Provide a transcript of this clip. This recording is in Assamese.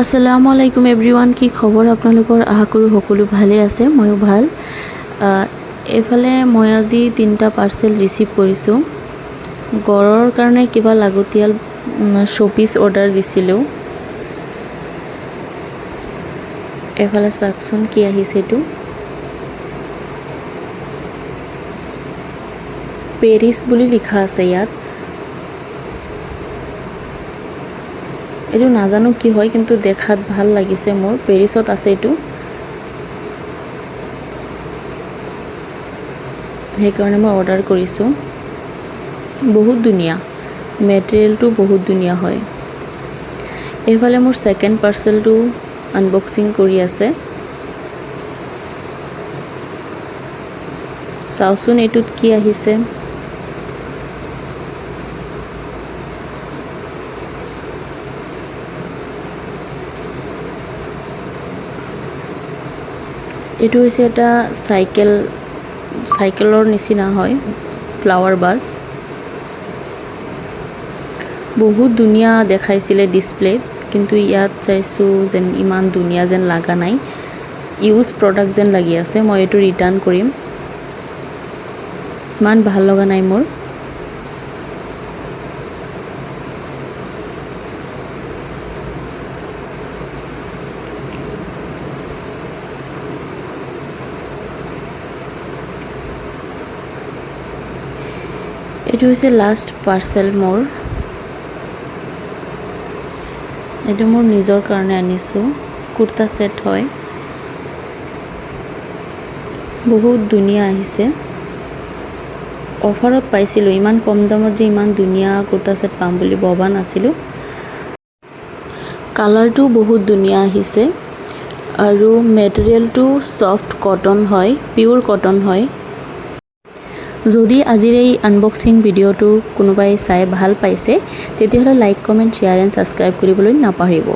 আসসালামু আলাইকুম এভৰিৱান, কি খবৰ আপোনালোকৰ? আশা কৰোঁ সকলো ভালে আছে, ময়ো ভাল। এইফালে মই আজি 3টা পাৰ্চেল ৰিচিভ কৰিছোঁ। ঘৰৰ কাৰণে কিবা লাগতিয়াল শ্ব'পিচ অৰ্ডাৰ দিছিলোঁ। এইফালে চাওকচোন কি আহিছে, এইটো পেৰিছ বুলি লিখা আছে ইয়াত। এইটো নাজানো কি হয়, কিন্তু দেখাত ভাল লাগিছে মোৰ। পেৰিছত আছে এইটো, সেইকাৰণে মই অৰ্ডাৰ কৰিছোঁ। বহুত ধুনীয়া, মেটেৰিয়েলটো বহুত ধুনীয়া হয়। এইফালে মোৰ ছেকেণ্ড পাৰ্চেলটো আনবক্সিং কৰি আছে। চাওচোন এইটোত কি আহিছে। এইটো হৈছে এটা চাইকেলৰ নিচিনা হয়, ফ্লাৱাৰ বাছ। বহুত ধুনীয়া দেখাইছিলে ডিছপ্লেত, কিন্তু ইয়াত চাইছোঁ যেন ইমান ধুনীয়া যেন লগা নাই, ইউজ প্ৰডাক্ট যেন লাগি আছে। মই এইটো ৰিটাৰ্ণ কৰিম, ইমান ভাল লগা নাই মোৰ। এইটো হৈছে লাষ্ট পাৰ্চেল মোৰ। এইটো মোৰ নিজৰ কাৰণে আনিছোঁ, কুৰ্তা ছেট হয়। বহুত ধুনীয়া আহিছে, অফাৰত পাইছিলোঁ। ইমান কম দামত যে ইমান ধুনীয়া কুৰ্তা ছেট পাম বুলি ভবা নাছিলোঁ। কালাৰটো বহুত ধুনীয়া আহিছে আৰু মেটেৰিয়েলটো ছফ্ট কটন হয়, পিয়'ৰ কটন হয়। যদি আজিৰ এই আনবক্সিং ভিডিঅ'টো কোনোবাই চাই ভাল পাইছে, তেতিয়াহ'লে like, comment, share and subscribe কৰিবলৈ নাপাহৰিব।